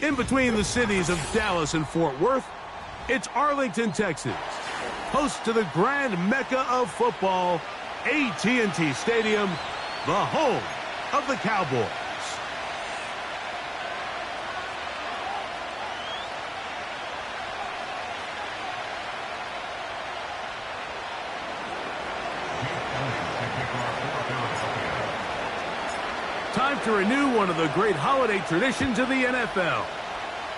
In between the cities of Dallas and Fort Worth, it's Arlington, Texas, host to the grand mecca of football, AT&T Stadium, the home of the Cowboys. Time to renew one of the great holiday traditions of the NFL.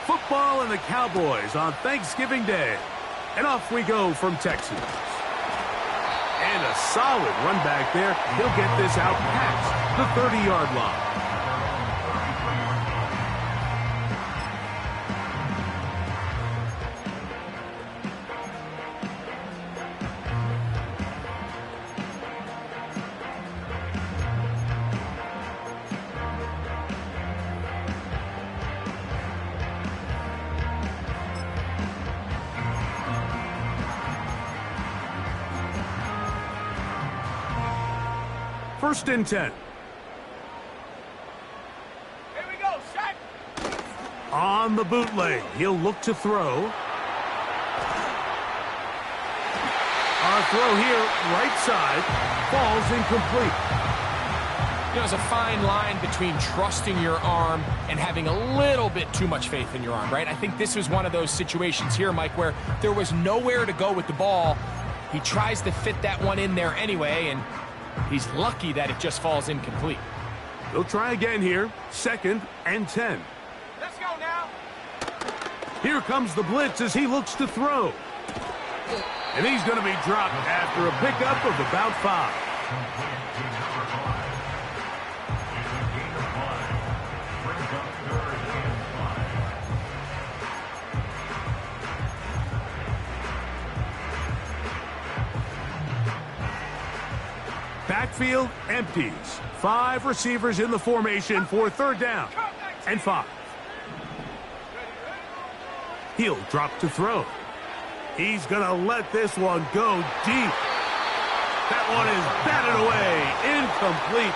Football and the Cowboys on Thanksgiving Day. And off we go from Texas. And a solid run back there. He'll get this out past the 30-yard line. First and 10. Here we go, set. On the bootleg, he'll look to throw. Our throw here, right side, falls incomplete. You know, there's a fine line between trusting your arm and having a little bit too much faith in your arm, right? I think this was one of those situations here, Mike, where there was nowhere to go with the ball. He tries to fit that one in there anyway, and he's lucky that it just falls incomplete. He'll try again here. Second and 10. Let's go now. Here comes the blitz as he looks to throw. And he's going to be dropped after a pickup of about 5. Backfield empties. 5 receivers in the formation for third down and 5. He'll drop to throw. He's going to let this one go deep. That one is batted away. Incomplete.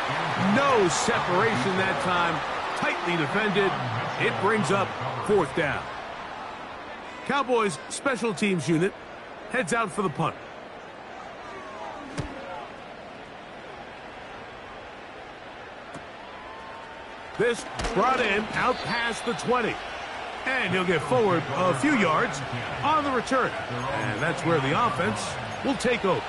No separation that time. Tightly defended. It brings up fourth down. Cowboys special teams unit heads out for the punt. This brought in out past the 20. And he'll get forward a few yards on the return. And that's where the offense will take over.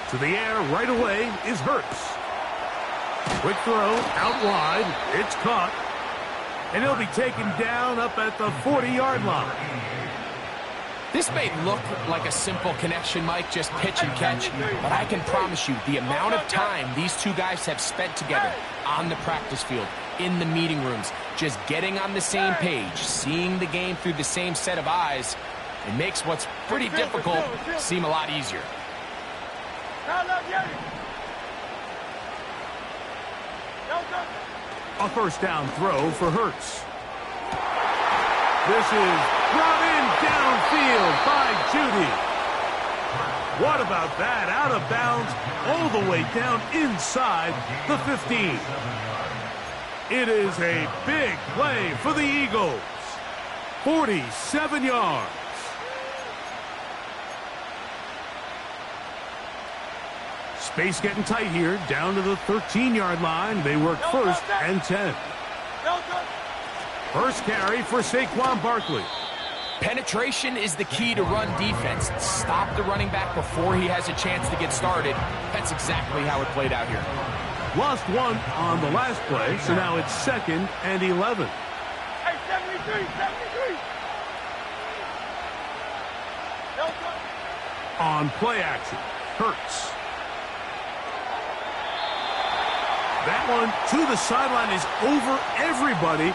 To the air right away is Hurts. Quick throw out wide. It's caught. And he'll be taken down up at the 40-yard line. This may look like a simple connection, Mike, just pitch and catch, but I can promise you the amount of time these two guys have spent together on the practice field, in the meeting rooms, just getting on the same page, seeing the game through the same set of eyes, it makes what's pretty difficult seem a lot easier. A first down throw for Hurts. This is brought in downfield by Judy. What about that? Out of bounds all the way down inside the 15. It is a big play for the Eagles. 47 yards. Space getting tight here, down to the 13-yard line. They work first and 10. First carry for Saquon Barkley. Penetration is the key to run defense. Stop the running back before he has a chance to get started. That's exactly how it played out here. Lost one on the last play, so now it's second and 11. Hey, 73. On play action, Hurts. That one to the sideline is over everybody.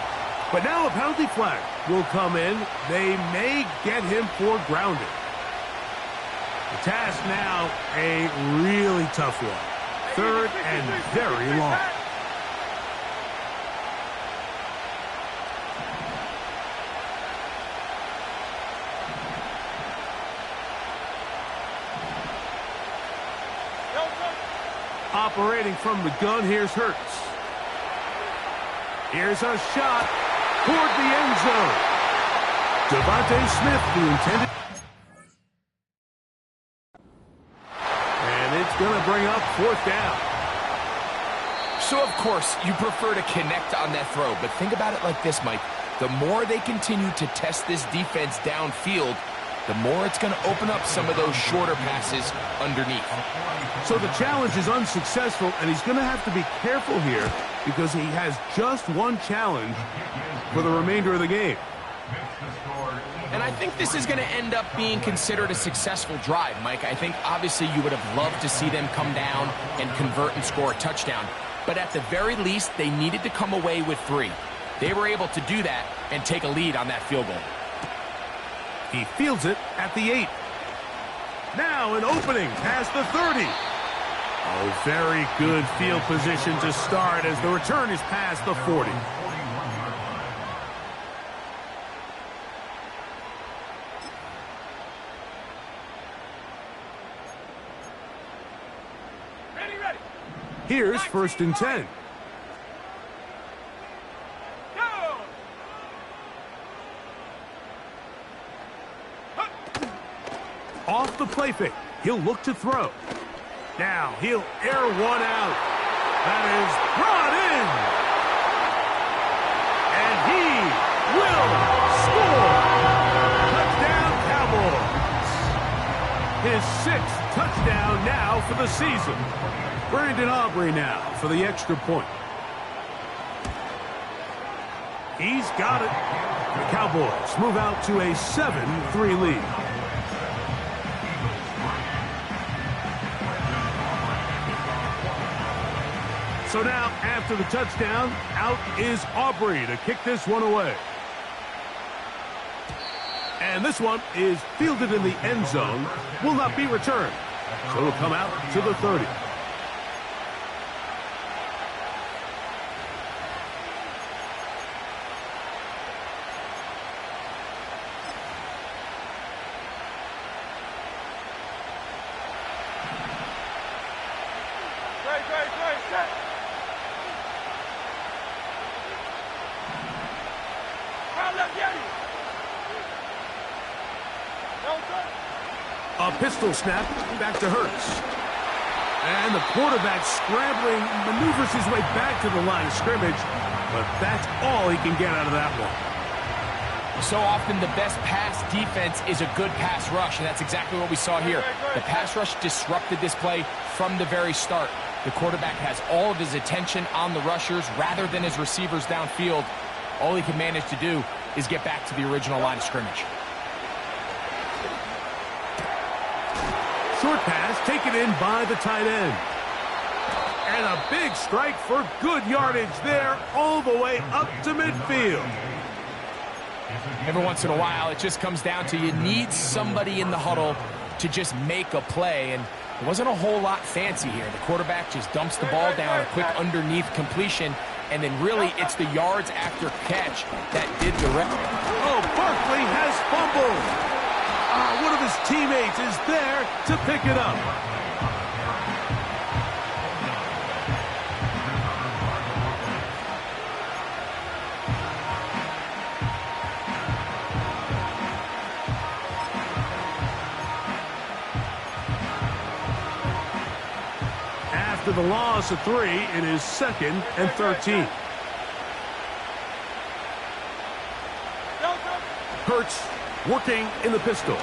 But now a penalty flag will come in. They may get him for grounding. The task now, a really tough one. 3rd and very long. Operating from the gun, here's Hurts. Here's a shot toward the end zone. Devontae Smith, the intended. And it's going to bring up 4th down. So, of course, you prefer to connect on that throw, but think about it like this, Mike. The more they continue to test this defense downfield, the more it's going to open up some of those shorter passes underneath. So the challenge is unsuccessful, and he's going to have to be careful here because he has just one challenge for the remainder of the game. And I think this is going to end up being considered a successful drive, Mike. I think obviously you would have loved to see them come down and convert and score a touchdown. But at the very least, they needed to come away with 3. They were able to do that and take a lead on that field goal. He fields it at the 8. Now an opening past the 30. Oh, very good field position to start as the return is past the 40. Ready. Here's 1st and 10. Off the play fake. He'll look to throw. Now he'll air one out. That is brought in. And he will score. Touchdown Cowboys. His 6th touchdown now for the season. Brandon Aubrey now for the extra point. He's got it. The Cowboys move out to a 7-3 lead. So now, after the touchdown, out is Aubrey to kick this one away. And this one is fielded in the end zone, will not be returned. So it'll come out to the 30. Set. A pistol snap back to Hurts. And the quarterback scrambling, maneuvers his way back to the line of scrimmage, but that's all he can get out of that one. So often the best pass defense is a good pass rush, and that's exactly what we saw here. The pass rush disrupted this play from the very start. The quarterback has all of his attention on the rushers rather than his receivers downfield. All he can manage to do is get back to the original line of scrimmage. Short pass taken in by the tight end. And a big strike for good yardage there all the way up to midfield. Every once in a while, it just comes down to you need somebody in the huddle to just make a play, and it wasn't a whole lot fancy here. The quarterback just dumps the ball down, a quick underneath completion, and then really it's the yards after catch that did the rest. Oh, Barkley has fumbled. One of his teammates is there to pick it up. After the loss of 3, it is 2nd and 13. Hurts working in the pistol.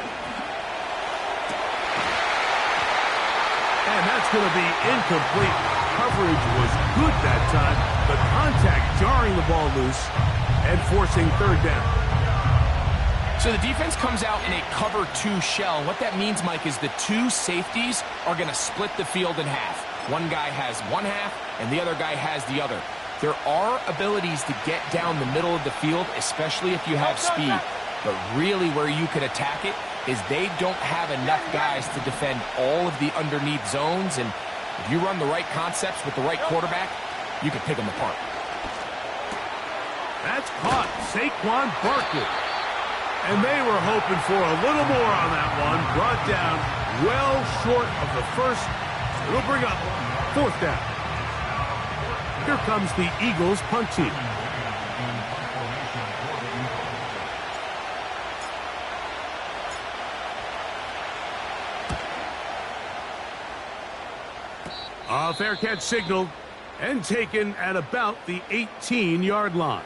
And that's going to be incomplete. Coverage was good that time. The contact jarring the ball loose and forcing 3rd down. So the defense comes out in a cover 2 shell. What that means, Mike, is the 2 safeties are going to split the field in half. One guy has one half, and the other guy has the other. There are abilities to get down the middle of the field, especially if you have speed. But really where you could attack it is they don't have enough guys to defend all of the underneath zones, and if you run the right concepts with the right quarterback, you can pick them apart. That's caught. Saquon Barkley. And they were hoping for a little more on that one. Brought down well short of the first. It'll bring up 4th down. Here comes the Eagles punt team. A fair catch signaled and taken at about the 18-yard line.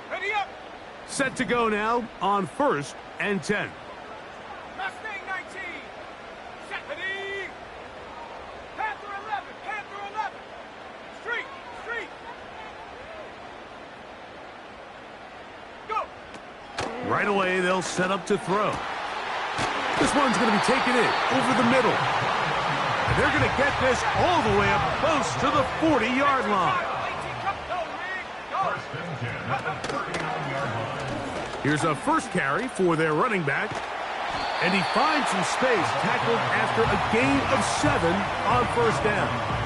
Ready up. Set to go now on 1st and 10. Mustang 19. Set. Ready. Panther 11. Panther 11. Street. Street. Go. Right away, they'll set up to throw. This one's going to be taken in over the middle. And they're going to get this all the way up close to the 40-yard line. Here's a first carry for their running back. And he finds some space, tackled after a gain of 7 on 1st down.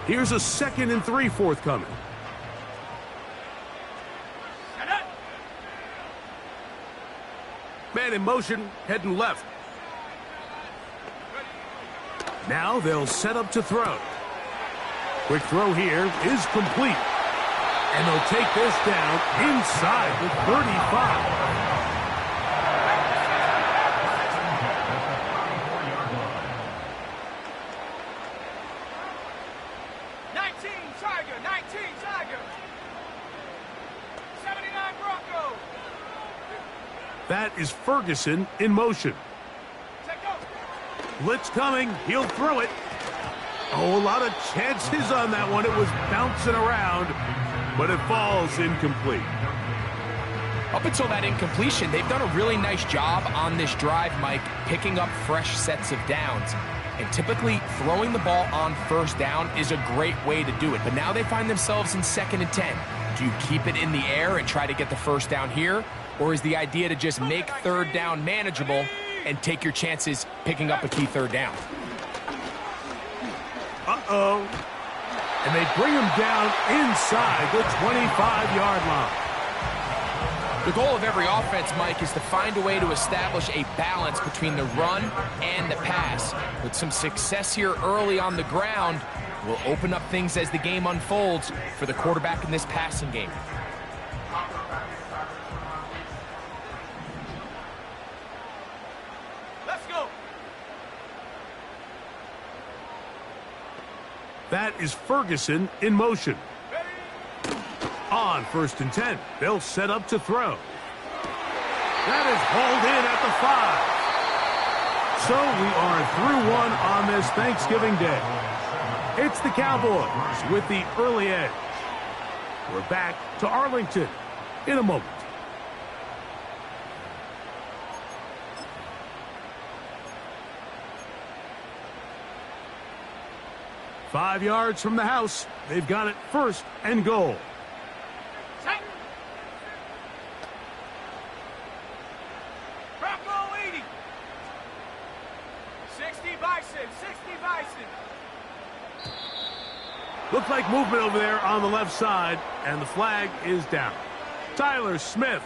Here's a 2nd and 3 forthcoming. Man in motion, heading left. Now they'll set up to throw. Quick throw here is complete. And they'll take this down inside the 35. That is Ferguson in motion. Blitz coming. He'll throw it. Oh, a lot of chances on that one. It was bouncing around, but it falls incomplete. Up until that incompletion, they've done a really nice job on this drive, Mike, picking up fresh sets of downs. And typically, throwing the ball on 1st down is a great way to do it. But now they find themselves in 2nd and 10. Do you keep it in the air and try to get the 1st down here? Or is the idea to just make 3rd down manageable and take your chances picking up a key 3rd down? Uh-oh. And they bring him down inside the 25-yard line. The goal of every offense, Mike, is to find a way to establish a balance between the run and the pass. With some success here early on the ground, will open up things as the game unfolds for the quarterback in this passing game. Let's go. That is Ferguson in motion. On 1st and 10, they'll set up to throw. That is hauled in at the 5. So we are through one on this Thanksgiving Day. It's the Cowboys with the early edge. We're back to Arlington in a moment. Five yards from the house. They've got it 1st and goal. Set. Bronco 80. 60 Bison. 60 Bison. Looks like movement over there on the left side, and the flag is down. Tyler Smith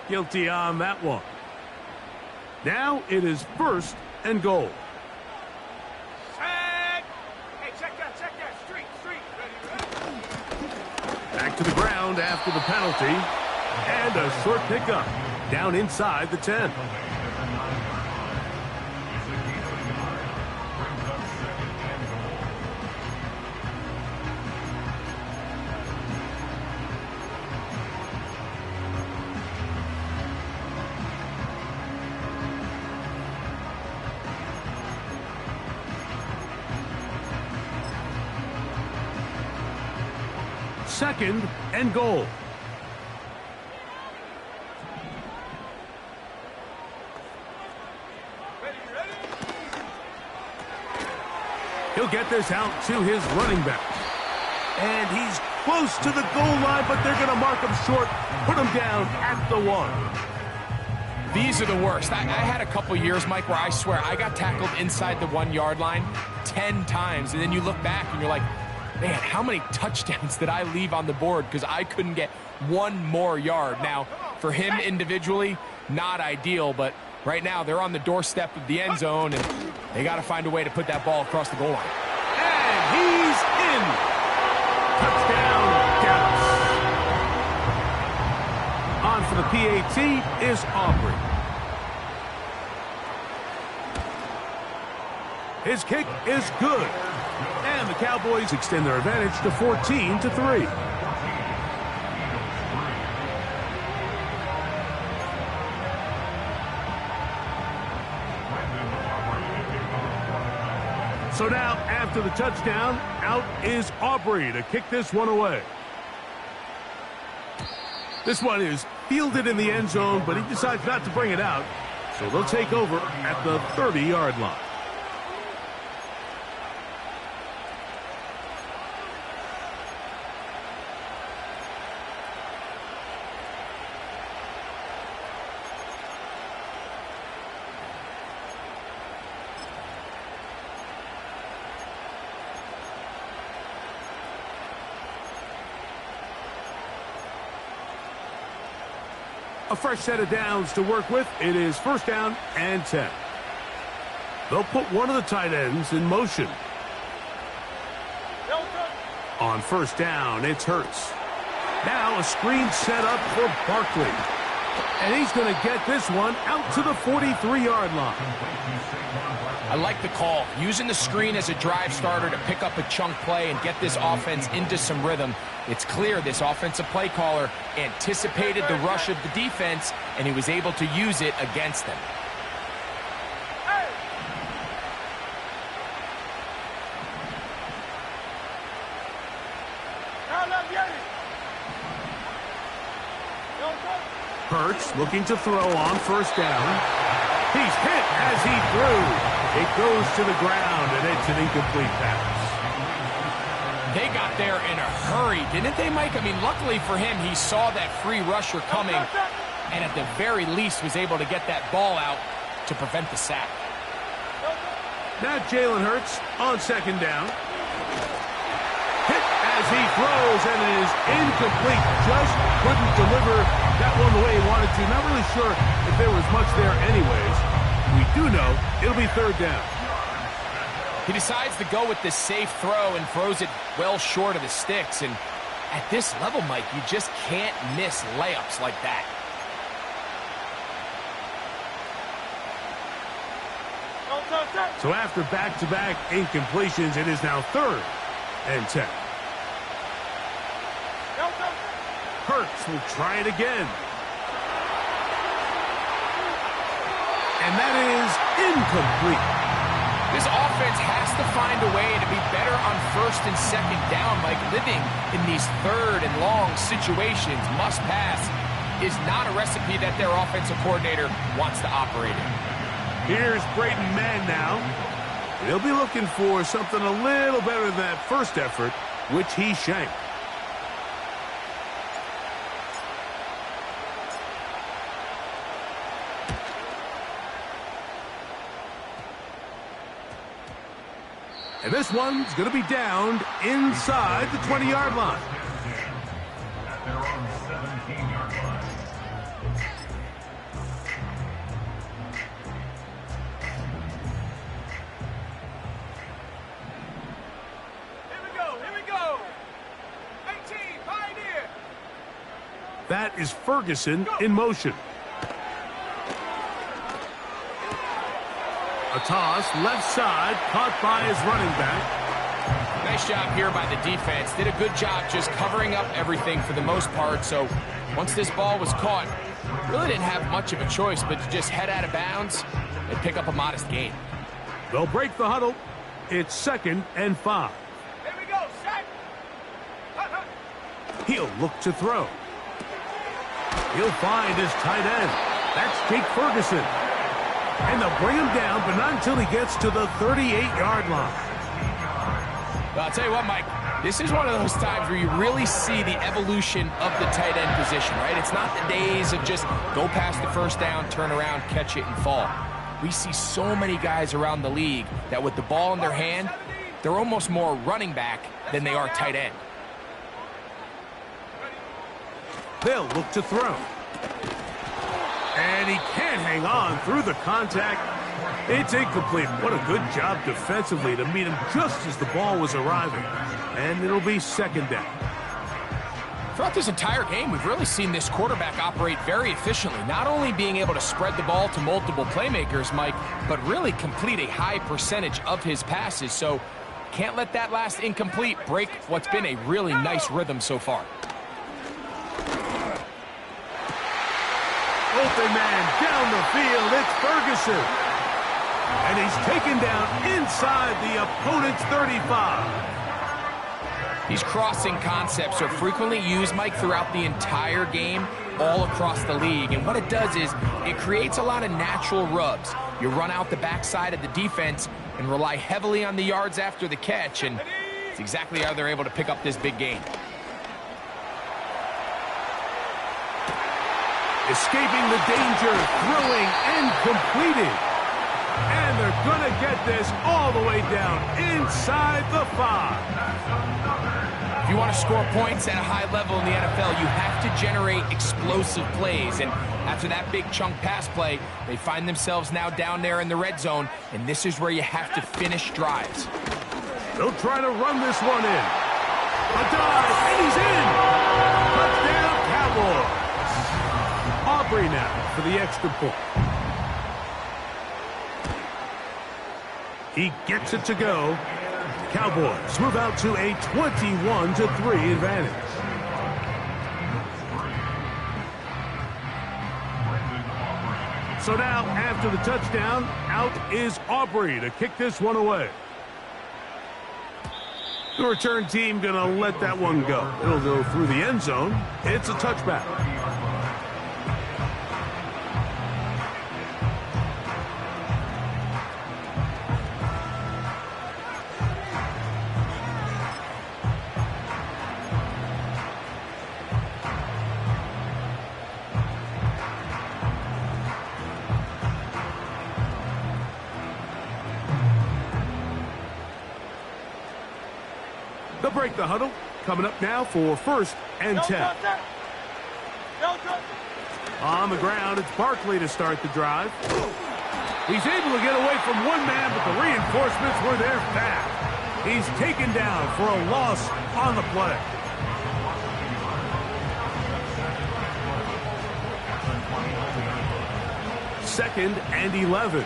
guilty on that one. Now it is 1st and goal. Set. Hey, check that. Street. Ready. Back to the ground after the penalty, and a short pickup down inside the 10. 2nd and goal. He'll get this out to his running back. And he's close to the goal line, but they're going to mark him short, put him down at the 1. These are the worst. I had a couple years, Mike, where I swear I got tackled inside the 1-yard line 10 times. And then you look back and you're like, man, how many touchdowns did I leave on the board because I couldn't get one more yard? Now, for him individually, not ideal, but right now they're on the doorstep of the end zone, and they got to find a way to put that ball across the goal line. And he's in. Touchdown, Dallas. On for the PAT is Aubrey. His kick is good. And the Cowboys extend their advantage to 14-3. So now, after the touchdown, out is Aubrey to kick this one away. This one is fielded in the end zone, but he decides not to bring it out. So they'll take over at the 30-yard line. A fresh set of downs to work with. It is 1st down and 10. They'll put one of the tight ends in motion. On 1st down, it's Hurts. Now a screen set up for Barkley. And he's going to get this one out to the 43-yard line. I like the call. Using the screen as a drive starter to pick up a chunk play and get this offense into some rhythm. It's clear this offensive play caller anticipated the rush of the defense, and he was able to use it against them. Hurts looking to throw on 1st down. He's hit as he threw. It goes to the ground, and it's an incomplete pass. They got there in a hurry, didn't they, Mike? I mean, luckily for him, he saw that free rusher coming, and at the very least was able to get that ball out to prevent the sack. Now Jalen Hurts on 2nd down. Hit as he throws, and it is incomplete. Just couldn't deliver that one the way he wanted to. Not really sure if there was much there anyways. We do know it'll be 3rd down. He decides to go with the safe throw and throws it well short of the sticks. And at this level, Mike, you just can't miss layups like that. So after back-to-back incompletions, it is now 3rd and 10. Hurts will try it again. And that is incomplete. This offense has to find a way to be better on 1st and 2nd down, Mike. Living in these 3rd and long situations, must pass, is not a recipe that their offensive coordinator wants to operate in. Here's Braden Mann now. He'll be looking for something a little better than that first effort, which he shanked. And this one's going to be downed inside the 20-yard line. They're on the 17-yard line. Here we go. 18, Pioneer. That is Ferguson in motion. A toss, left side, caught by his running back. Nice job here by the defense. Did a good job just covering up everything for the most part. So once this ball was caught, really didn't have much of a choice but to just head out of bounds and pick up a modest gain. They'll break the huddle. It's 2nd and 5. Here we go, set. He'll look to throw. He'll find his tight end. That's Jake Ferguson. And they'll bring him down, but not until he gets to the 38-yard line. Well, I'll tell you what, Mike, this is one of those times where you really see the evolution of the tight end position, right? It's not the days of just go past the first down, turn around, catch it, and fall. We see so many guys around the league that with the ball in their hand, they're almost more running back than they are tight end. They'll look to throw. And he can't hang on through the contact. It's incomplete. What a good job defensively to meet him just as the ball was arriving. And it'll be second down. Throughout this entire game, we've really seen this quarterback operate very efficiently, not only being able to spread the ball to multiple playmakers, Mike, but really complete a high percentage of his passes. So can't let that last incomplete break what's been a really nice rhythm so far. Open man down the field. It's Ferguson. And he's taken down inside the opponent's 35. These crossing concepts are frequently used, Mike, throughout the entire game, all across the league. And what it does is it creates a lot of natural rubs. You run out the backside of the defense and rely heavily on the yards after the catch, and it's exactly how they're able to pick up this big gain. Escaping the danger, throwing and completing. And they're going to get this all the way down inside the 5. If you want to score points at a high level in the NFL, you have to generate explosive plays. And after that big chunk pass play, they find themselves now down there in the red zone, and this is where you have to finish drives. They'll try to run this one in. A dive, and he's in! Touchdown, Cowboys! Aubrey now for the extra point. He gets it to go. Cowboys move out to a 21-3 advantage. So now, after the touchdown, out is Aubrey to kick this one away. The return team going to let that one go. It'll go through the end zone. It's a touchback. They'll break the huddle. Coming up now for 1st and 10. On the ground, it's Barkley to start the drive. He's able to get away from one man, but the reinforcements were there fast. He's taken down for a loss on the play. Second and 11.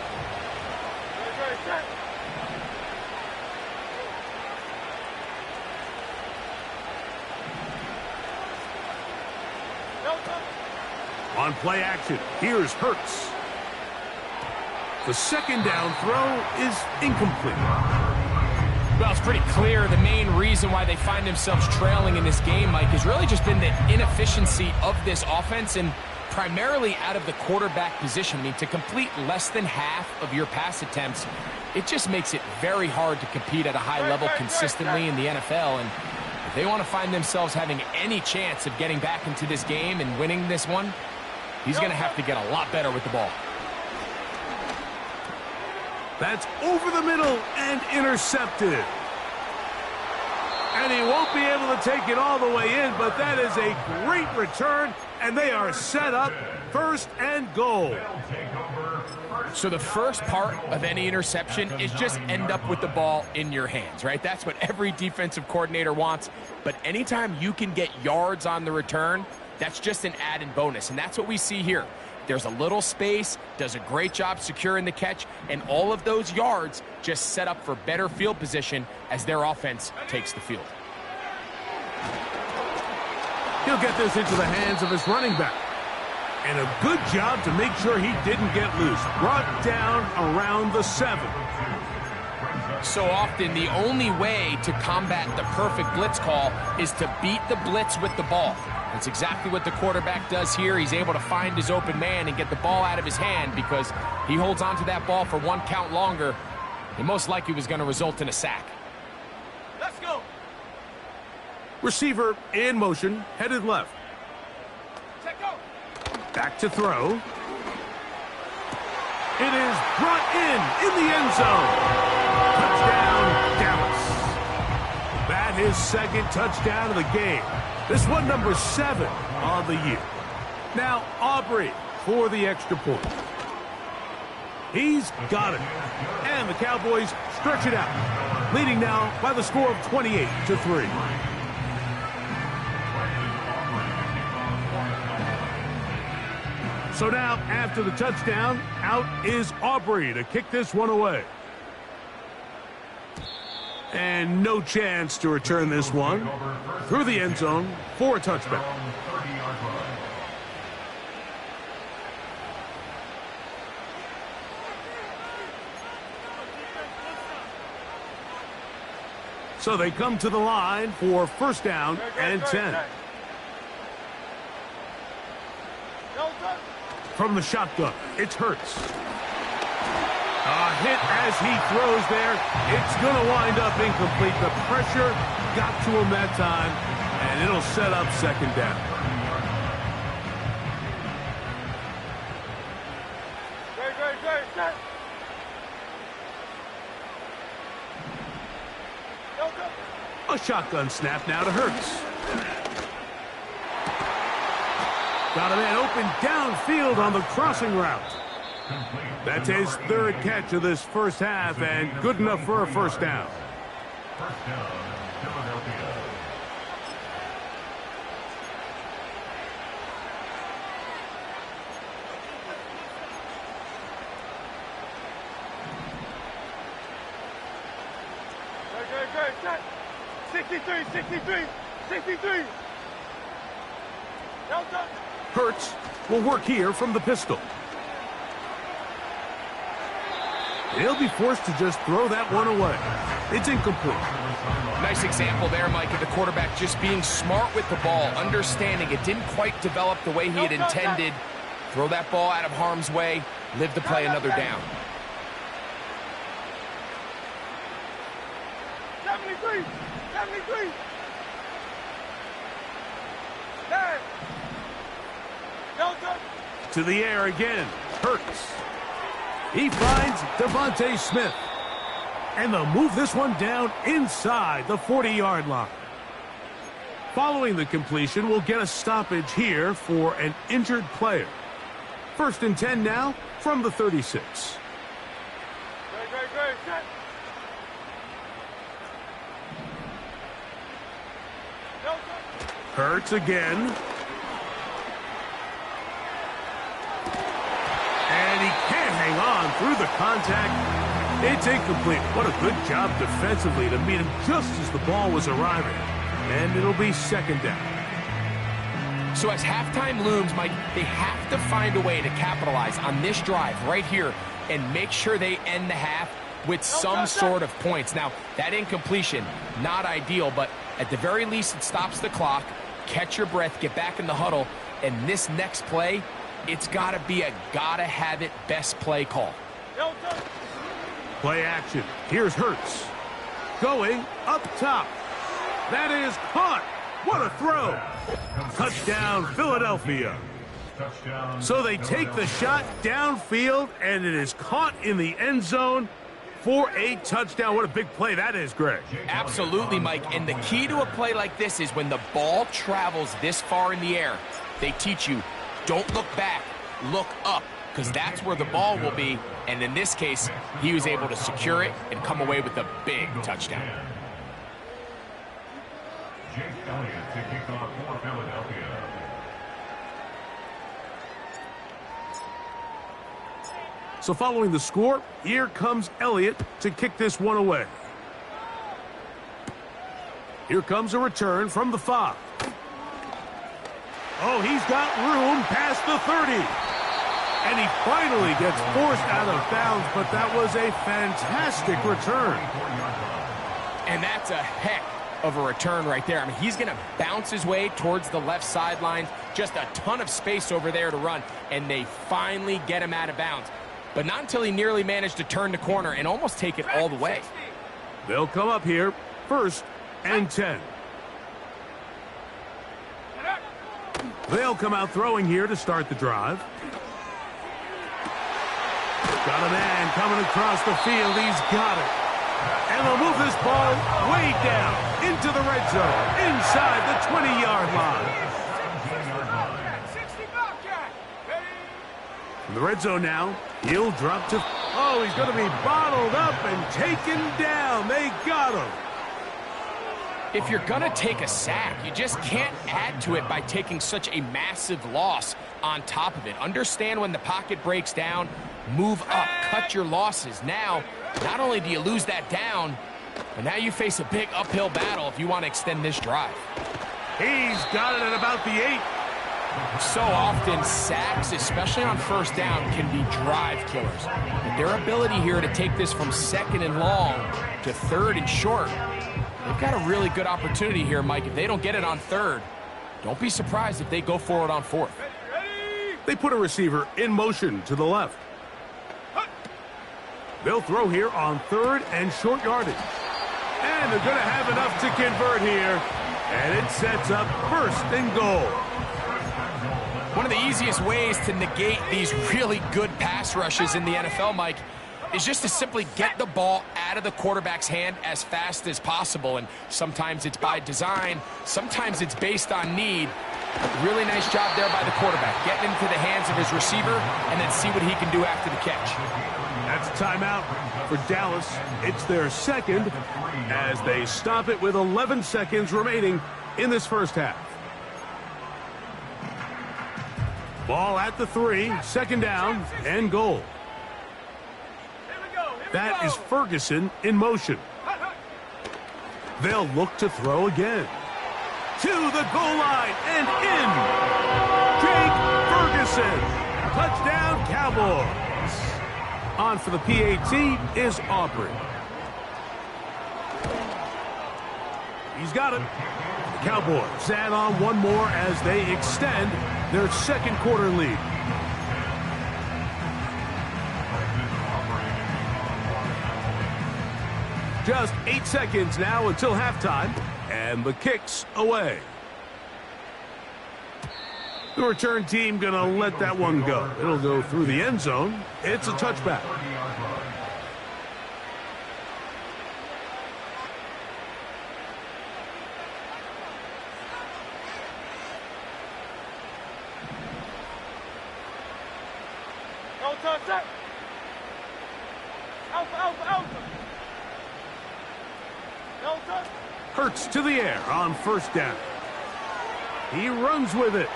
On play action, here's Hurts. The second down throw is incomplete. Well, it's pretty clear the main reason why they find themselves trailing in this game, Mike, has really just been the inefficiency of this offense and primarily out of the quarterback position. I mean, to complete less than half of your pass attempts, it just makes it very hard to compete at a high level consistently in the NFL. And if they want to find themselves having any chance of getting back into this game and winning this one, he's going to have to get a lot better with the ball. That's over the middle and intercepted. And he won't be able to take it all the way in, but that is a great return, and they are set up 1st and goal. So the first part of any interception is just end up with the ball in your hands, right? That's what every defensive coordinator wants. But anytime you can get yards on the return, that's just an added bonus, and that's what we see here. There's a little space, does a great job securing the catch, and all of those yards just set up for better field position as their offense takes the field. He'll get this into the hands of his running back. And a good job to make sure he didn't get loose. Brought down around the 7. So often, the only way to combat the perfect blitz call is to beat the blitz with the ball. That's exactly what the quarterback does here. He's able to find his open man and get the ball out of his hand because he holds onto that ball for one count longer. It most likely was going to result in a sack. Let's go. Receiver in motion, headed left. Check go. Back to throw. It is brought in the end zone. Touchdown, Dallas. That is second touchdown of the game. This one number 7 on the year. Now Aubrey for the extra point. He's got it. And the Cowboys stretch it out, leading now by the score of 28-3. So now, after the touchdown, out is Aubrey to kick this one away. And no chance to return this one through the end zone for a touchback. So they come to the line for first down and 10. From the shotgun, it's Hurts. A hit as he throws there. It's going to wind up incomplete. The pressure got to him that time, and it'll set up second down. A shotgun snap now to Hurts. Got a man open downfield on the crossing route. That's his third catch of this first half, and good enough for a first down. First down, Philadelphia. Good. 63. Hurts will work here from the pistol. He'll be forced to just throw that one away. It's incomplete. Nice example there, Mike, of the quarterback just being smart with the ball, understanding it didn't quite develop the way he had intended. Throw that ball out of harm's way, live to play another down. 73. To the air again. Hurts. He finds Devontae Smith. And they'll move this one down inside the 40-yard line. Following the completion, we'll get a stoppage here for an injured player. First and 10 now from the 36. Good. Hurts again. And he can't hang on through the contact. It's incomplete. What a good job defensively to meet him just as the ball was arriving. And it'll be second down. So as halftime looms, Mike, they have to find a way to capitalize on this drive right here and make sure they end the half with some sort of points. Now, that incompletion, not ideal, but at the very least it stops the clock. Catch your breath, get back in the huddle, and this next play, it's got to be a gotta-have-it best play call. Play action. Here's Hurts. Going up top. That is caught. What a throw. Touchdown, Philadelphia. So they take the shot downfield, and it is caught in the end zone for a touchdown. What a big play that is, Greg. Absolutely, Mike. And the key to a play like this is when the ball travels this far in the air, they teach you, don't look back, look up, because that's where the ball will be. And in this case, he was able to secure it and come away with a big touchdown. Jake Elliott to kick off for Philadelphia. So following the score, here comes Elliott to kick this one away. Here comes a return from the 5. Oh, he's got room past the 30. And he finally gets forced out of bounds, but that was a fantastic return. And that's a heck of a return right there. I mean, he's going to bounce his way towards the left sideline. Just a ton of space over there to run, and they finally get him out of bounds. But not until he nearly managed to turn the corner and almost take it all the way. They'll come up here, 1st and 10. They'll come out throwing here to start the drive. Got a man coming across the field. He's got it. And they'll move this ball way down into the red zone, inside the 20-yard line. In the red zone now, he'll drop to... Oh, he's going to be bottled up and taken down. They got him. If you're going to take a sack, you just can't add to it by taking such a massive loss on top of it. Understand when the pocket breaks down, move up, cut your losses. Now, not only do you lose that down, but now you face a big uphill battle if you want to extend this drive. He's got it at about the 8. So often, sacks, especially on 1st down, can be drive killers. But their ability here to take this from 2nd and long to 3rd and short, they've got a really good opportunity here, Mike. If they don't get it on 3rd, don't be surprised if they go for it on 4th. They put a receiver in motion to the left. They'll throw here on 3rd and short yardage. And they're going to have enough to convert here. And it sets up 1st and goal. One of the easiest ways to negate these really good pass rushes in the NFL, Mike, is just to simply get the ball out of the quarterback's hand as fast as possible. And sometimes it's by design, sometimes it's based on need. Really nice job there by the quarterback, getting into the hands of his receiver and then see what he can do after the catch. That's a timeout for Dallas. It's their 2nd as they stop it with 11 seconds remaining in this 1st half. Ball at the 3, 2nd down and goal. That is Ferguson in motion. They'll look to throw again. To the goal line and in. Jake Ferguson. Touchdown, Cowboys. On for the PAT is Aubrey. He's got it. The Cowboys add on one more as they extend their 2nd quarter lead. Just 8 seconds now until halftime, and the kick's away. The return team gonna let that one go. It'll go through the end zone. It's a touchback. Hurts to the air on 1st down. He runs with it.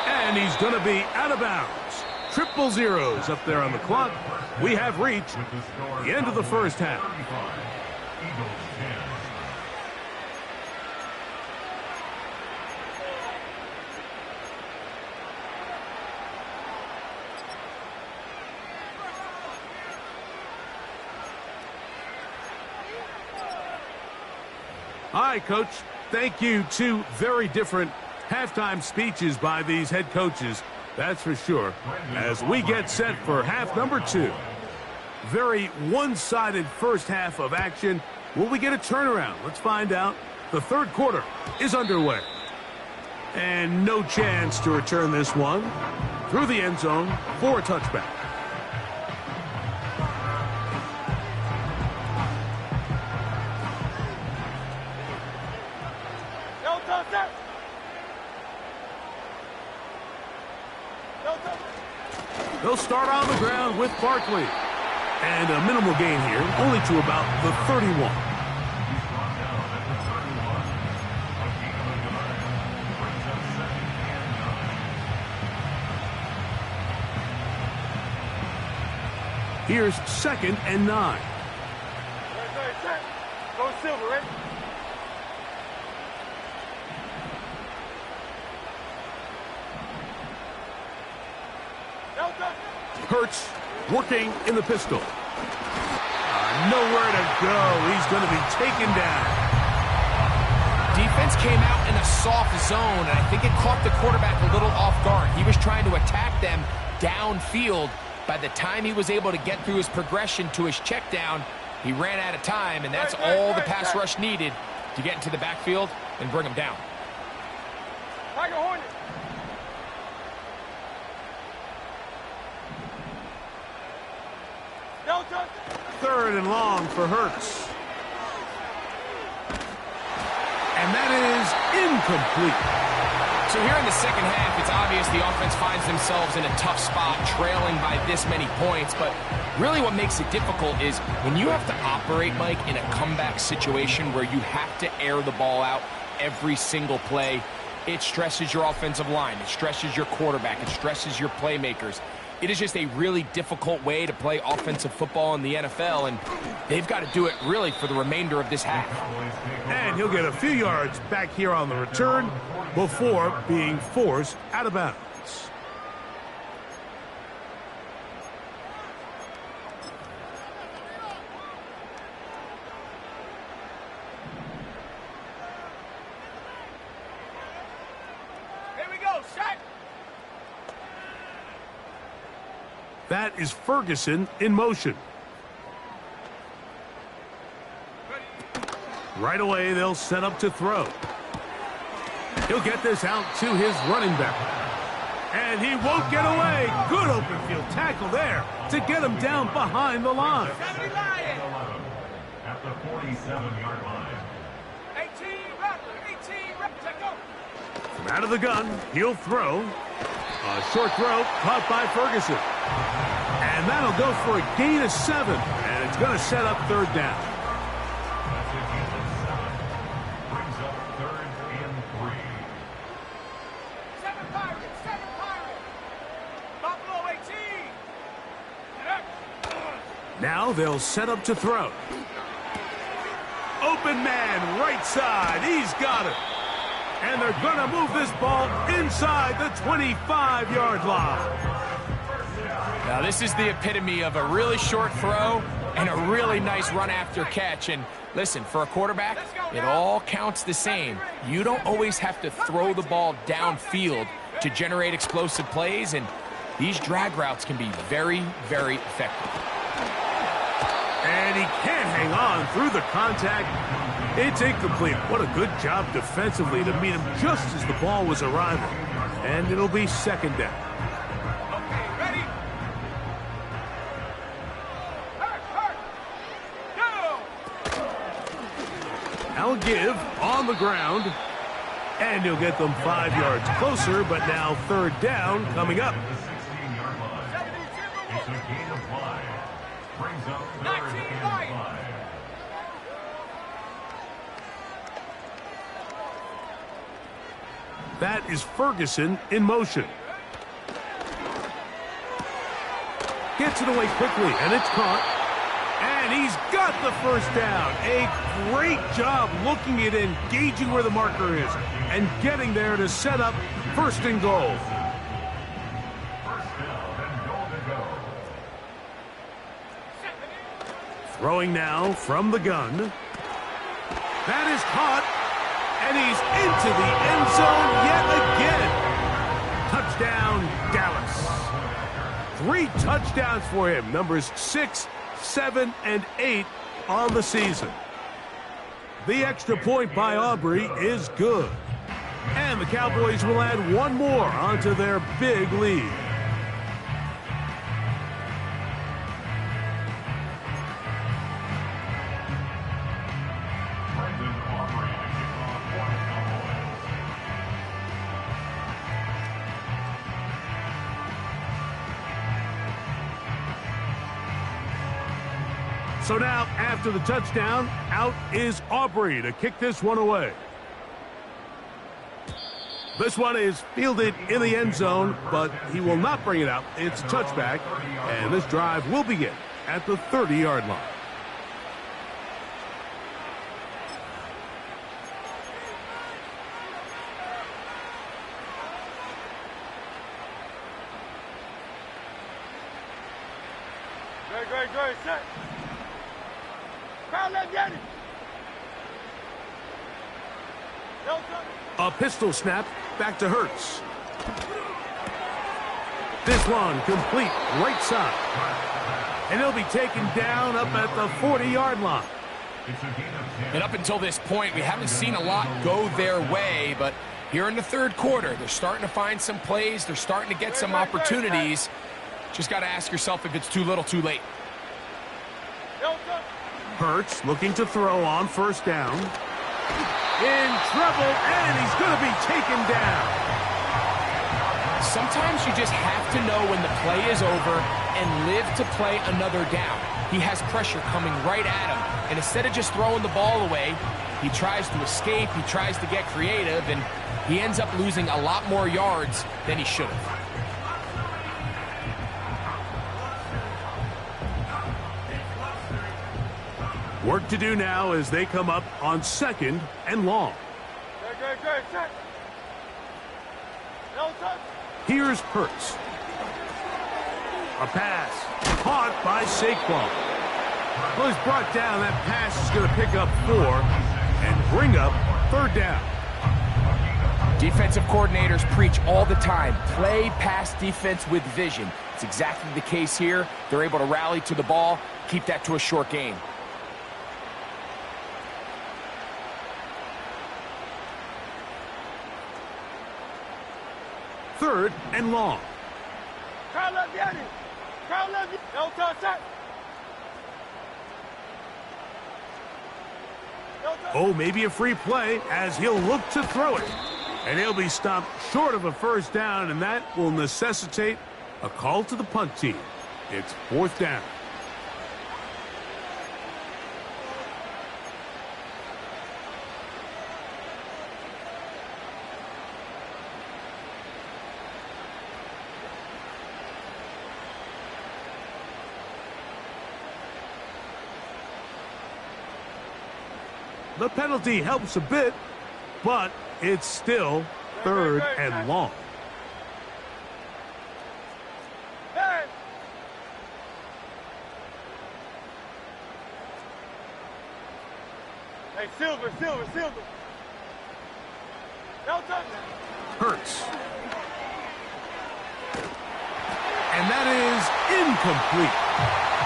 And he's going to be out of bounds. 000 up there on the clock. We have reached the end of the 1st half. All right, Coach. Thank you. 2 very different halftime speeches by these head coaches, that's for sure, as we get set for half number 2. Very one-sided 1st half of action. Will we get a turnaround? Let's find out. The 3rd quarter is underway. And no chance to return this one through the end zone for a touchback. They'll start on the ground with Barkley. And a minimal gain here, only to about the 31. Here's 2nd and 9. Go Silver, right? Hurts working in the pistol. Nowhere to go. He's going to be taken down. Defense came out in a soft zone, and I think it caught the quarterback a little off guard. He was trying to attack them downfield. By the time he was able to get through his progression to his check down, he ran out of time, and that's all the pass rush needed to get into the backfield and bring him down. Tiger Hornet. Delta. 3rd and long for Hurts. And that is incomplete. So here in the second half, it's obvious the offense finds themselves in a tough spot, trailing by this many points. But really what makes it difficult is when you have to operate, Mike, in a comeback situation where you have to air the ball out every single play, it stresses your offensive line, it stresses your quarterback, it stresses your playmakers. It is just a really difficult way to play offensive football in the NFL, and they've got to do it really for the remainder of this half. And he'll get a few yards back here on the return before being forced out of bounds. Here we go, shot. That is Ferguson in motion. Right away, they'll set up to throw. He'll get this out to his running back. And he won't get away. Good open field tackle there to get him down behind the line. 70 Lion. At the 47-yard line. 18 Rattler. 18 Rattler. Check go. From out of the gun, he'll throw. A short throw caught by Ferguson. And that'll go for a gain of 7. And it's going to set up 3rd down. That's a gain of 7. Brings up 3rd and 3. 7 Pirates. 7 Pirates. Buffalo 18. Get up. Now they'll set up to throw. Open man, right side. He's got it. And they're going to move this ball inside the 25-yard line. Now, this is the epitome of a really short throw and a really nice run after catch. And listen, for a quarterback, it all counts the same. You don't always have to throw the ball downfield to generate explosive plays, and these drag routes can be very, very effective. And he can't hang on through the contact. It's incomplete. What a good job defensively to meet him just as the ball was arriving. And it'll be 2nd down. Okay, ready? Hurt. Go. Now give on the ground. And he'll get them 5 yards closer, but now 3rd down coming up. The 16-yard line. It's a gain of 5. Brings up 3rd and 5. That is Ferguson in motion. Gets it away quickly, and it's caught. And he's got the 1st down. A great job looking at engaging where the marker is and getting there to set up 1st and goal. 1st down and goal to go. Throwing now from the gun. That is caught. And he's into the end zone yet again. Touchdown, Dallas. 3 touchdowns for him. Numbers 6, 7, and 8 on the season. The extra point by Aubrey is good. And the Cowboys will add 1 more onto their big lead. Brendan Aubrey to kick off for the Cowboys. So now, after the touchdown, out is Aubrey to kick this one away. This one is fielded in the end zone, but he will not bring it out. It's a touchback, and this drive will begin at the 30-yard line. Great, set. Crowd left, Yanni. A pistol snap back to Hurts. This one complete right side. And he'll be taken down up at the 40-yard line. And up until this point, we haven't seen a lot go their way, but here in the third quarter, they're starting to find some plays. They're starting to get some opportunities. Just got to ask yourself if it's too little, too late. Hurts looking to throw on first down. In trouble, and he's going to be taken down. Sometimes you just have to know when the play is over and live to play another down. He has pressure coming right at him, and instead of just throwing the ball away, he tries to escape, he tries to get creative, and he ends up losing a lot more yards than he should have. Work to do now as they come up on 2nd and long. Great, set. Here's Hurts. A pass caught by Saquon. Well, he's brought down. That pass is going to pick up 4 and bring up 3rd down. Defensive coordinators preach all the time, play pass defense with vision. It's exactly the case here. They're able to rally to the ball, keep that to a short game. Third and long. Crowd left, Yanni. Crowd left. No touch, set. Oh, maybe a free play as he'll look to throw it. And he'll be stopped short of a first down, and that will necessitate a call to the punt team. It's 4th down. The penalty helps a bit, but it's still 3rd and long. Hey! Hey, Silver. No touch. Hurts. And that is incomplete.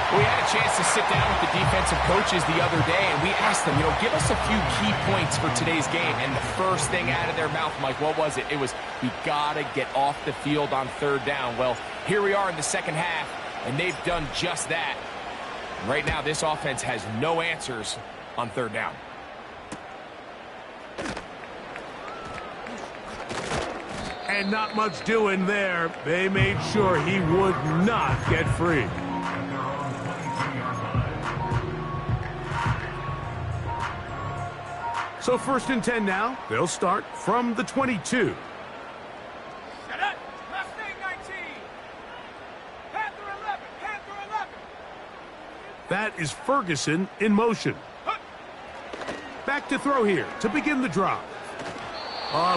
We had a chance to sit down with the defensive coaches the other day, and we asked them, give us a few key points for today's game. And the first thing out of their mouth, Mike, what was it? It was, we got to get off the field on 3rd down. Well, here we are in the second half, and they've done just that. Right now, this offense has no answers on 3rd down. And not much doing there. They made sure he would not get free. So 1st and 10 now. They'll start from the 22. Shut up. Mustang 19. Panther 11. That is Ferguson in motion. Back to throw here to begin the drive.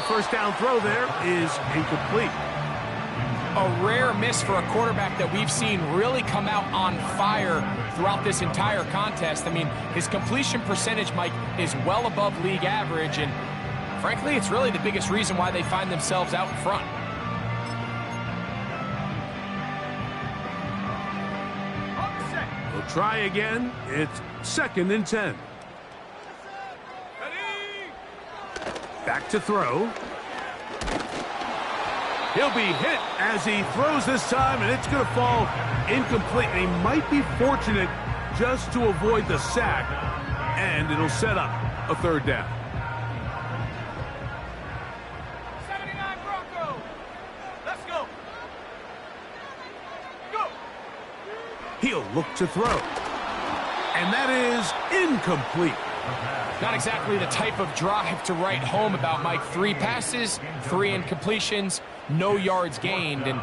First down throw there is incomplete. A rare miss for a quarterback that we've seen really come out on fire throughout this entire contest. I mean, his completion percentage, Mike, is well above league average, and frankly, it's really the biggest reason why they find themselves out in front. We'll try again. It's 2nd and 10. Back to throw. He'll be hit as he throws this time, and it's going to fall incomplete. And he might be fortunate just to avoid the sack, and it'll set up a 3rd down. 79 Broncos. Let's go. Go. He'll look to throw. And that is incomplete. Not exactly the type of drive to write home about, Mike. 3 passes, 3 incompletions, no yards gained. And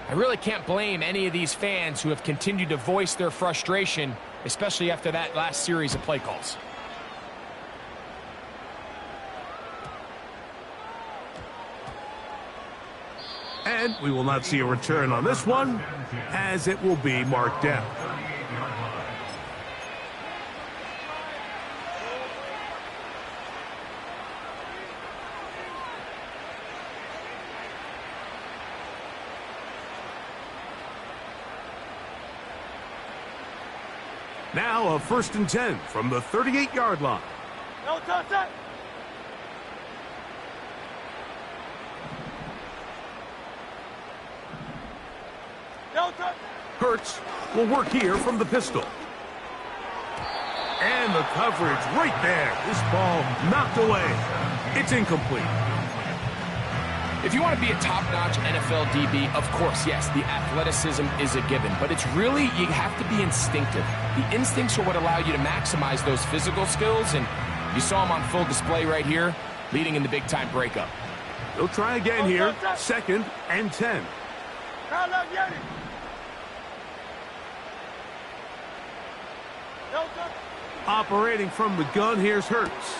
I really can't blame any of these fans who have continued to voice their frustration, especially after that last series of play calls. And we will not see a return on this one, as it will be marked down. 38-yard line. Now a 1st and 10 from the 38-yard line. No touch it. No touch. Hurts will work here from the pistol. And the coverage right there. This ball knocked away. It's incomplete. If you want to be a top-notch NFL DB, of course, yes, the athleticism is a given. But it's really, you have to be instinctive. The instincts are what allow you to maximize those physical skills. And you saw him on full display right here, leading in the big-time breakup. They'll try again here. 2nd and 10. Operating from the gun, here's Hurts.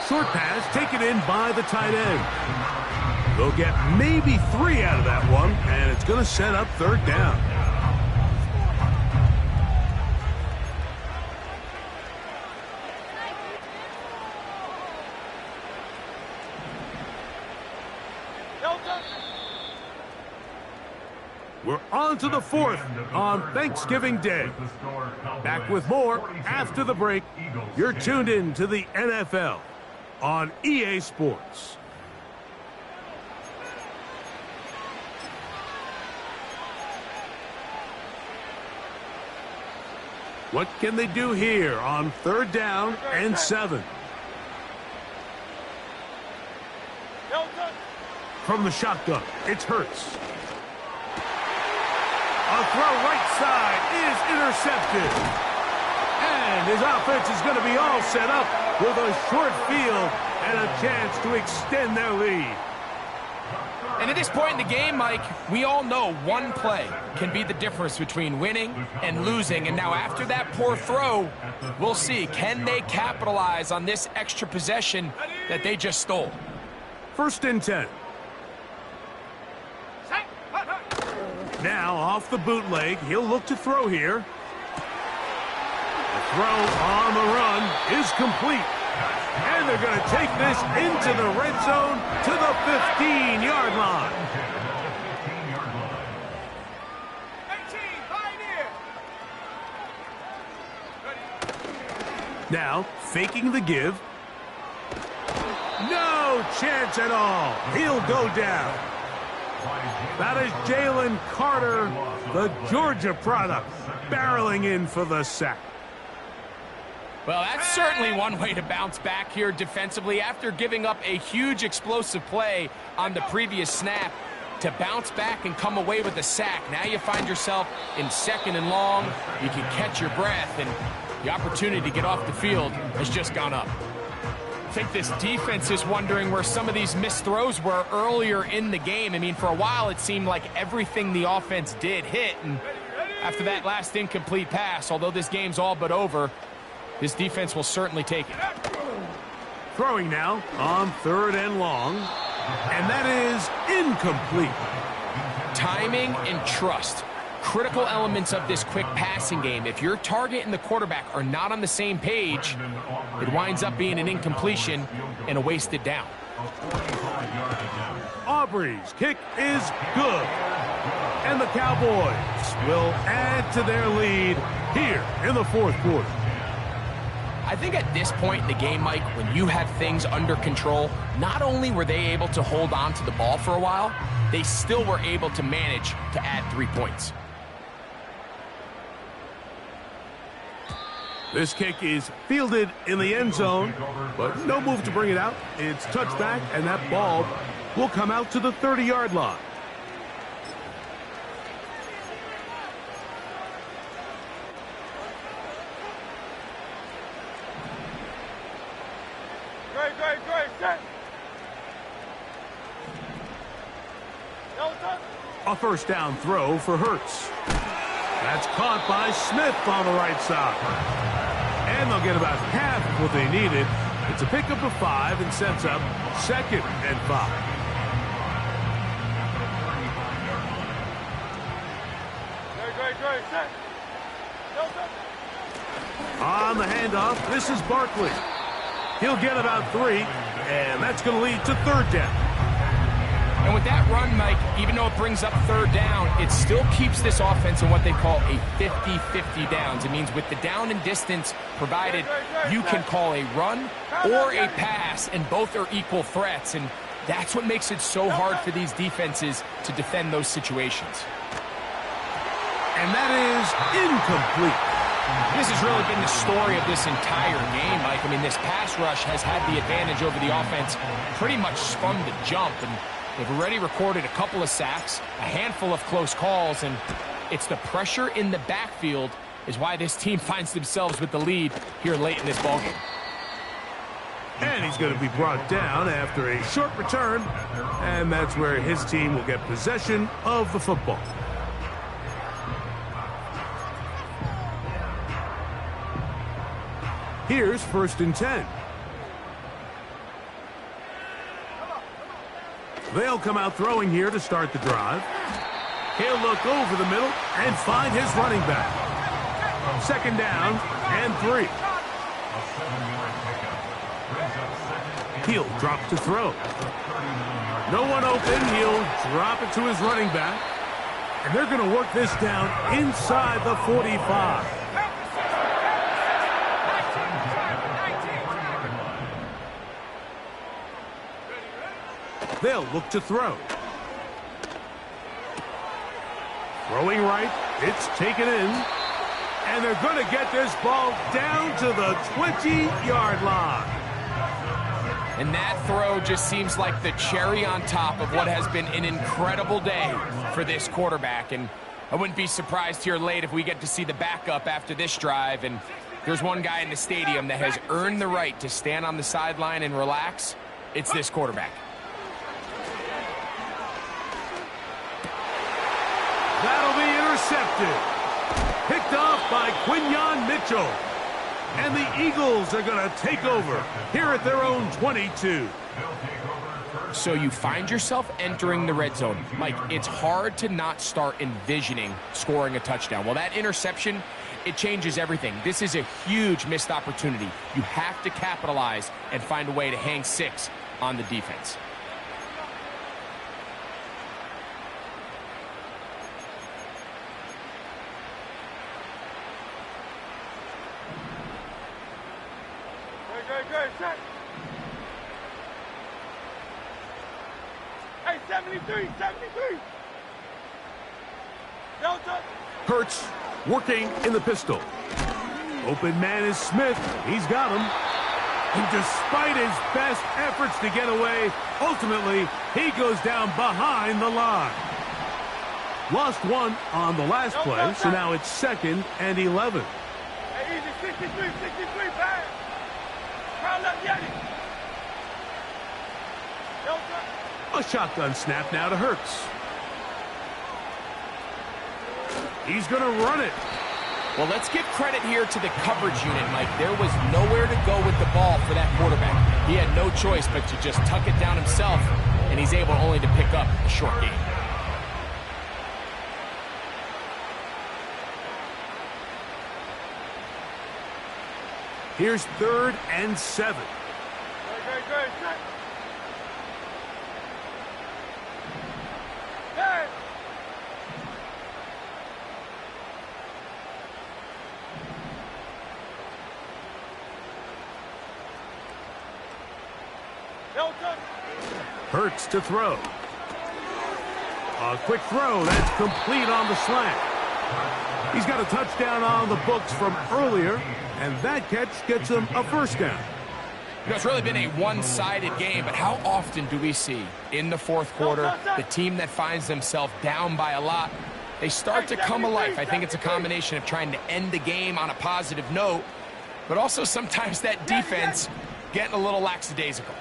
Short pass taken in by the tight end. They'll get maybe 3 out of that one, and it's going to set up 3rd down. We're on to the 4th on Thanksgiving Day. Back with more after the break. You're tuned in to the NFL on EA Sports. What can they do here on 3rd down and 7? From the shotgun, it's Hurts. A throw right side is intercepted. And his offense is going to be all set up with a short field and a chance to extend their lead. And at this point in the game, Mike, we all know one play can be the difference between winning and losing. And now after that poor throw, we'll see, can they capitalize on this extra possession that they just stole? 1st and 10. Now off the bootleg, he'll look to throw here. The throw on the run is complete. And they're going to take this into the red zone to the 15-yard line. 18, Pioneer. Now, faking the give. No chance at all. He'll go down. That is Jalen Carter, the Georgia product, barreling in for the sack. Well, that's certainly one way to bounce back here defensively after giving up a huge explosive play on the previous snap. To bounce back and come away with a sack. Now you find yourself in 2nd and long. You can catch your breath, and the opportunity to get off the field has just gone up. I think this defense is wondering where some of these missed throws were earlier in the game. I mean, for a while it seemed like everything the offense did hit, and after that last incomplete pass, although this game's all but over, this defense will certainly take it. Throwing now on 3rd and long, and that is incomplete. Timing and trust, critical elements of this quick passing game. If your target and the quarterback are not on the same page, it winds up being an incompletion and a wasted down. Aubrey's kick is good. And the Cowboys will add to their lead here in the 4th quarter. I think at this point in the game, Mike, when you have things under control, not only were they able to hold on to the ball for a while, they still were able to manage to add 3 points. This kick is fielded in the end zone, but no move to bring it out. It's touchback, and that ball will come out to the 30-yard line. A 1st down throw for Hurts. That's caught by Smith on the right side. And they'll get about half of what they needed. It's a pickup of 5 and sets up 2nd and 5. On the handoff, this is Barkley. He'll get about 3, and that's going to lead to 3rd down. And with that run, Mike, even though it brings up 3rd down, it still keeps this offense in what they call a 50-50 downs. It means with the down and distance provided, you can call a run or a pass, and both are equal threats. And that's what makes it so hard for these defenses to defend those situations. And that is incomplete. This has really been the story of this entire game, Mike. I mean, this pass rush has had the advantage over the offense pretty much from the jump. And they've already recorded a couple of sacks, a handful of close calls, and it's the pressure in the backfield is why this team finds themselves with the lead here late in this ballgame. And he's going to be brought down after a short return, and that's where his team will get possession of the football. Here's 1st and 10. They'll come out throwing here to start the drive. He'll look over the middle and find his running back. 2nd down and 3. He'll drop to throw. No one open. He'll drop it to his running back. And they're going to work this down inside the 45. They'll look to throw. Throwing right. It's taken in. And they're going to get this ball down to the 20-yard line. And that throw just seems like the cherry on top of what has been an incredible day for this quarterback. And I wouldn't be surprised here late if we get to see the backup after this drive. And there's one guy in the stadium that has earned the right to stand on the sideline and relax. It's this quarterback. That'll be intercepted. Picked off by Quinyon Mitchell. And the Eagles are going to take over here at their own 22. So you find yourself entering the red zone. Mike, it's hard to not start envisioning scoring a touchdown. Well, that interception, it changes everything. This is a huge missed opportunity. You have to capitalize and find a way to hang 6 on the defense. Good, set. Hey, 73. Delta. Hurts working in the pistol. Open man is Smith. He's got him. And despite his best efforts to get away, ultimately, he goes down behind the line. Lost 1 on the last play, so now it's 2nd and 11. Hey, easy, 63, pass. Crowd left, get it. Delta. A shotgun snap now to Hurts. He's going to run it. Well, let's give credit here to the coverage unit, Mike. There was nowhere to go with the ball for that quarterback. He had no choice but to just tuck it down himself, and he's able only to pick up a short gain. Here's 3rd and 7. Good. Set. Hey. Delta. Hurts to throw. A quick throw. That's complete on the slant. He's got a touchdown on the books from earlier, and that catch gets him a 1st down. You know, it's really been a one-sided game, but how often do we see in the 4th quarter the team that finds themselves down by a lot, they start to come alive? I think it's a combination of trying to end the game on a positive note, but also sometimes that defense getting a little lackadaisical.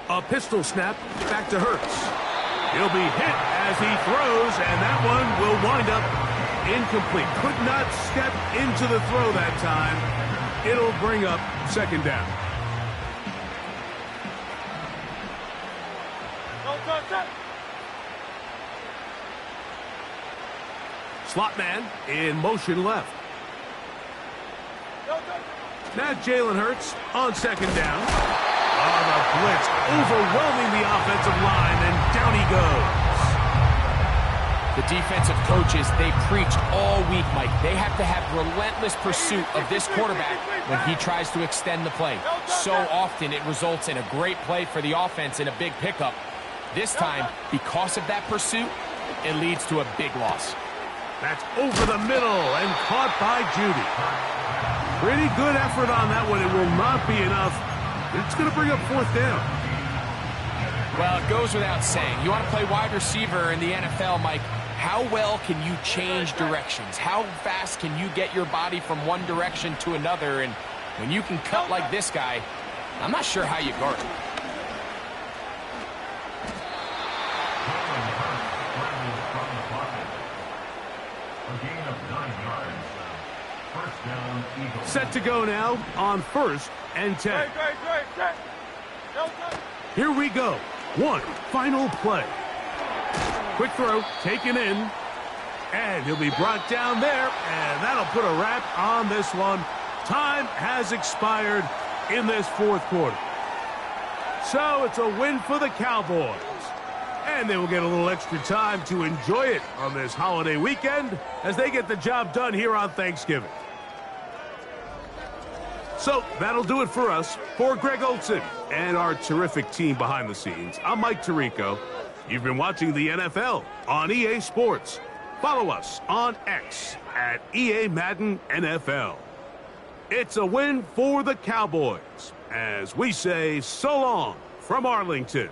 A pistol snap back to Hurts. He'll be hit as he throws, and that one will wind up incomplete. Could not step into the throw that time. It'll bring up 2nd down. Slot man in motion left. Now Jalen Hurts on second down. Oh, the blitz overwhelming the offensive line, and down he goes. The defensive coaches, they preached all week, Mike. They have to have relentless pursuit of this quarterback when he tries to extend the play. So often it results in a great play for the offense and a big pickup. This time, because of that pursuit, it leads to a big loss. That's over the middle and caught by Judy. Pretty good effort on that one. It will not be enough. It's going to bring up fourth down. Well, it goes without saying. You want to play wide receiver in the NFL, Mike. How well can you change directions? How fast can you get your body from one direction to another? And when you can cut like this guy, I'm not sure how you guard him. Set to go now on 1st and 10. Here we go. One final play. Quick throw, taken in, and he'll be brought down there, and that'll put a wrap on this one. Time has expired in this fourth quarter. So it's a win for the Cowboys, and they will get a little extra time to enjoy it on this holiday weekend as they get the job done here on Thanksgiving. So that'll do it for us. For Greg Olsen and our terrific team behind the scenes, I'm Mike Tirico. You've been watching the NFL on EA Sports. Follow us on X at EA Madden NFL. It's a win for the Cowboys as we say so long from Arlington.